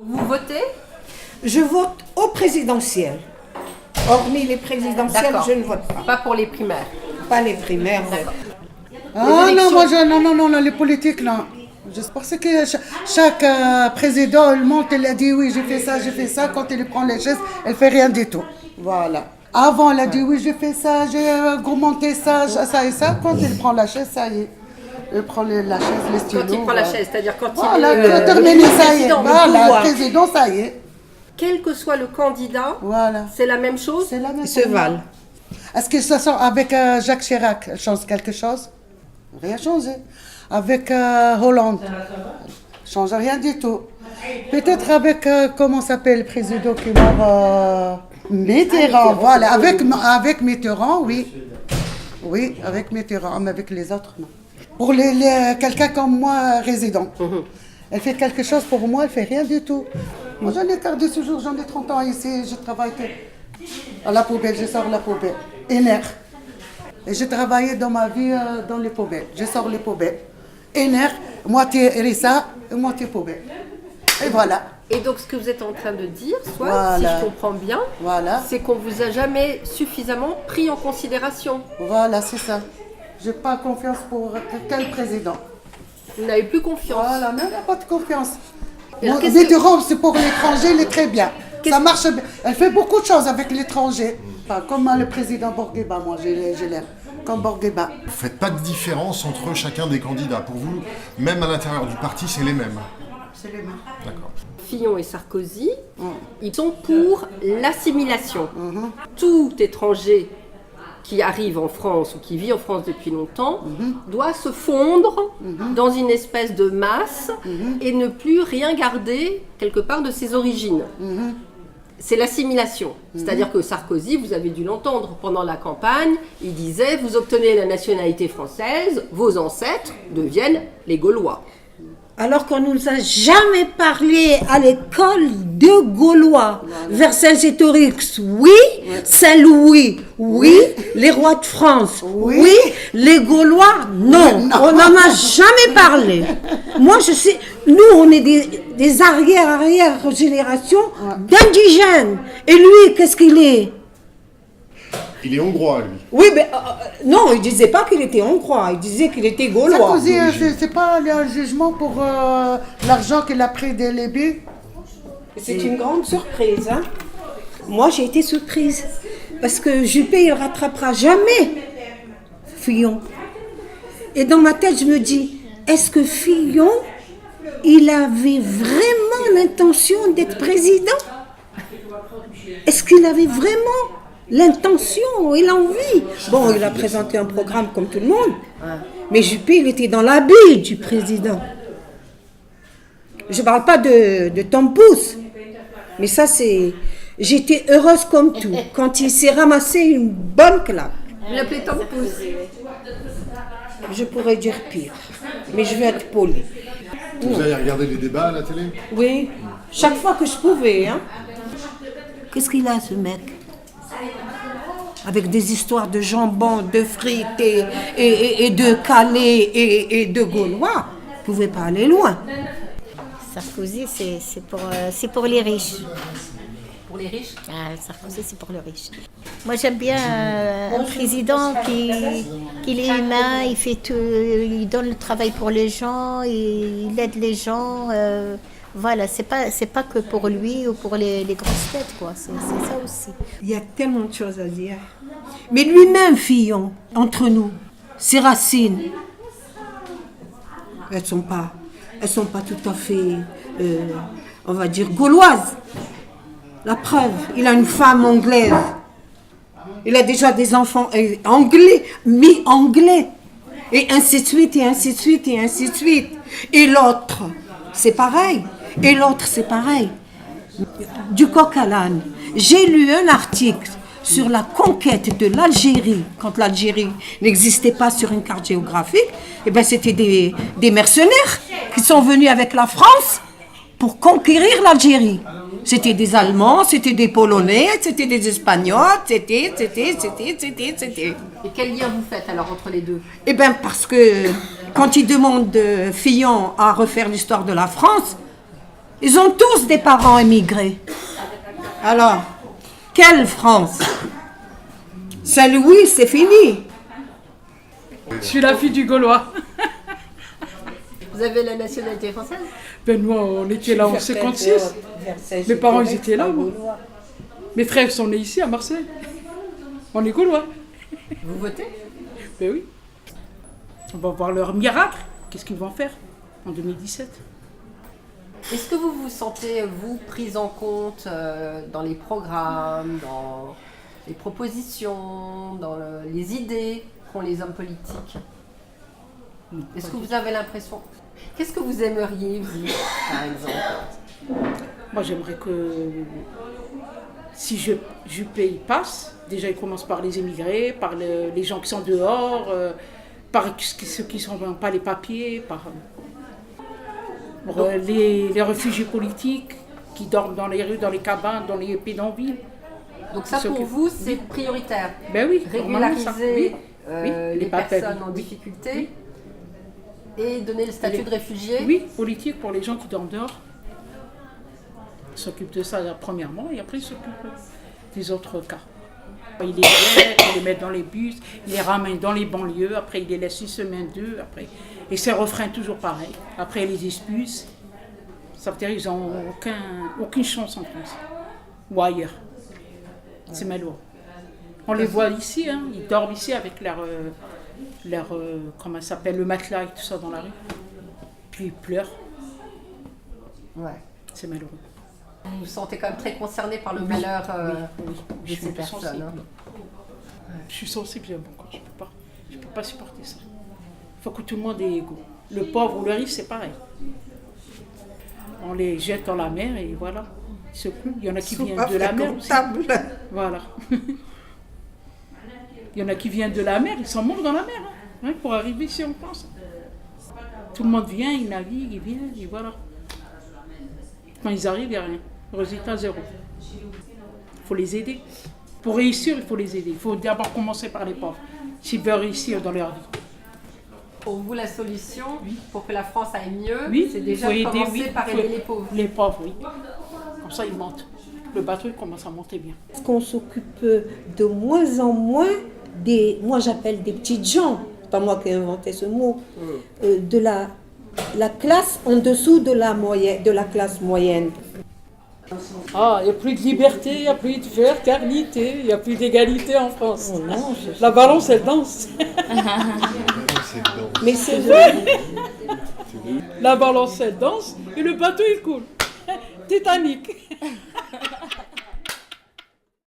Vous votez? Je vote au présidentiel. Hormis les présidentielles, je ne vote pas. Pas pour les primaires. Pas les primaires. Ah non, moi non, les politiques, non. Juste parce que chaque président, il monte, il a dit oui, j'ai fait ça. Quand il prend les chaises, elle fait rien du tout. Voilà. Avant, elle a dit oui, j'ai fait ça, j'ai augmenté ça et ça. Quand il prend la chaise, ça y est. Il prend la chaise, les stylos. Quand il prend la chaise, c'est-à-dire quand voilà, il est terminé, ça y est. président, Voilà, le président, ça y est. Quel que soit le candidat, Voilà. c'est la même chose. C'est la même Ils se valent. Est-ce que ça sent avec Jacques Chirac, elle change quelque chose? Rien changé. Avec Hollande, change rien du tout. Peut-être avec, comment s'appelle le président qui est mort, Mitterrand, voilà. Avec Mitterrand, oui. Oui, avec Mitterrand, mais avec les autres, non. Pour quelqu'un comme moi, résident. Elle fait quelque chose pour moi, elle fait rien du tout. Moi, j'en ai gardé ce jour, j'en ai 30 ans ici, je travaille à la poubelle, je sors la poubelle. Éner. Et j'ai travaillé dans ma vie dans les poubelles. Je sors les poubelles. Éner, moitié RSA et moitié poubelle. Et voilà. Et donc, ce que vous êtes en train de dire, soit, Voilà. si je comprends bien, Voilà. c'est qu'on vous a jamais suffisamment pris en considération. Voilà, c'est ça. J'ai pas confiance pour quel président. Vous n'avez plus confiance. Voilà, mais on n'a pas de confiance. Alors, qu'est-ce Mitterrand, c'est pour l'étranger, il est très bien. Ça marche bien. Elle fait beaucoup de choses avec l'étranger. Enfin, comme le président Bourguiba, moi, je l'aime. Comme Bourguiba. Vous ne faites pas de différence entre chacun des candidats. Pour vous, même à l'intérieur du parti, c'est les mêmes. C'est les mêmes. D'accord. Fillon et Sarkozy, ils sont pour l'assimilation. Tout étranger qui arrive en France ou qui vit en France depuis longtemps doit se fondre dans une espèce de masse et ne plus rien garder quelque part de ses origines. C'est l'assimilation. C'est-à-dire que Sarkozy, vous avez dû l'entendre pendant la campagne, il disait « Vous obtenez la nationalité française, vos ancêtres deviennent les Gaulois ». Alors qu'on ne nous a jamais parlé à l'école de Gaulois. Vercingétorix, oui. Saint-Louis, oui. Les rois de France, oui. Les Gaulois, non. On n'en a jamais parlé. Moi, je sais, nous, on est des arrière générations d'indigènes. Et lui, qu'est-ce qu'il est? Il est hongrois, lui. Oui, mais non, il disait pas qu'il était hongrois, il disait qu'il était gaulois. Sarkozy, c'est pas un jugement pour l'argent qu'il a pris des Libye. C'est une grande surprise. Hein. Moi, j'ai été surprise. Parce que Juppé, il ne rattrapera jamais Fillon. Et dans ma tête, je me dis, est-ce que Fillon, il avait vraiment l'intention d'être président? Est-ce qu'il avait vraiment l'intention et l'envie? Bon, il a présenté un programme comme tout le monde. Mais Juppé, il était dans l'habit du président. Je ne parle pas de Tom Pouce. Mais ça, c'est... J'étais heureuse comme tout. Quand il s'est ramassé une bonne claque. Vous l'appelez Tom Pouce. Je pourrais dire pire. Mais je vais être polie. Vous avez regardé les débats à la télé? Oui, chaque fois que je pouvais. Hein. Qu'est-ce qu'il a, ce mec? Avec des histoires de jambon, de frites et de Calais et de Gaulois. Vous ne pouvez pas aller loin. Sarkozy, c'est pour les riches. Pour les riches? Sarkozy, c'est pour les riches. Moi, j'aime bien un président qui est humain, il fait tout, il donne le travail pour les gens, il aide les gens. Voilà, c'est pas que pour lui ou pour les grosses têtes, quoi. C'est ça aussi. Il y a tellement de choses à dire. Mais lui-même, Fillon, entre nous, ses racines, elles sont pas tout à fait, on va dire, gauloises. La preuve, il a une femme anglaise. Il a déjà des enfants anglais, mi-anglais. Et ainsi de suite, et ainsi de suite, et ainsi de suite. Et l'autre, c'est pareil. Et l'autre, c'est pareil. Du coq à l'âne. J'ai lu un article sur la conquête de l'Algérie, quand l'Algérie n'existait pas sur une carte géographique. Eh ben, c'était des mercenaires qui sont venus avec la France pour conquérir l'Algérie. C'était des Allemands, c'était des Polonais, c'était des Espagnols, c'était. Et quel lien vous faites alors entre les deux? Eh bien, parce que quand ils demandent Fillon à refaire l'histoire de la France, Ils ont tous des parents émigrés. Alors, quelle France? Saint-Louis, c'est fini. Je suis la fille du Gaulois. Vous avez la nationalité française? Ben nous, on était là en 56. Mes parents, ils étaient là, moi. Mes frères sont nés ici, à Marseille. On est Gaulois. Vous votez? Ben oui. On va voir leur miracle. Qu'est-ce qu'ils vont faire en 2017? Est-ce que vous vous sentez, vous, prise en compte dans les programmes, dans les propositions, dans les idées qu'ont les hommes politiques? Est-ce que vous avez l'impression? Qu'est-ce que vous aimeriez, vous, par exemple? Moi, j'aimerais que si Juppé il passe, déjà il commence par les émigrés, par les gens qui sont dehors, par ceux qui n'ont pas les papiers, par les réfugiés politiques qui dorment dans les rues, dans les cabanes, dans les bidonvilles. Donc ça, pour vous, c'est prioritaire? Ben oui, régulariser les papiers, personnes en difficulté et donner le statut de réfugié? Oui, politique pour les gens qui dorment dehors. Ils s'occupent de ça premièrement et après ils s'occupent des autres cas. Ils les jettent, ils les mettent dans les bus, ils les ramènent dans les banlieues, après ils les laissent une semaine, deux, après. Et c'est refrain toujours pareil. Après ils les expulsent. Ça veut dire qu'ils n'ont aucune chance en France ou ailleurs. C'est malheureux. On les voit ici, hein, ils dorment ici avec leur comment ça s'appelle, le matelas et tout ça dans la rue. Puis ils pleurent. Ouais. C'est malheureux. Vous vous sentez quand même très concerné par le malheur Je de suis ces personnes. sensible. Hein. Je suis sensible, je peux pas supporter ça. Il faut que tout le monde ait égaux. Le pauvre ou le riche, c'est pareil. On les jette dans la mer et voilà. Ils se coulent. Il y en a qui viennent de la mer aussi. Voilà. Il y en a qui viennent de la mer, ils sont morts dans la mer, hein, pour arriver ici en France. Tout le monde vient, il navigue, il vient, et voilà. Quand ils arrivent, il n'y a rien. Résultat, zéro. Il faut les aider. Pour réussir, il faut les aider. Il faut d'abord commencer par les pauvres, s'ils veulent réussir dans leur vie. Pour vous, la solution, pour que la France aille mieux, Oui, c'est déjà de commencer par aider les pauvres. Les pauvres, oui. Comme ça, ils montent. Le bateau commence à monter bien. Est-ce qu'on s'occupe de moins en moins moi j'appelle des petites gens, pas moi qui ai inventé ce mot, de la classe en dessous de la classe moyenne. Ah, il n'y a plus de liberté, il n'y a plus de fraternité, il n'y a plus d'égalité en France. Oh non, la balance, elle danse. Mais c'est vrai. La balance, elle danse et le bateau, il coule. Titanic.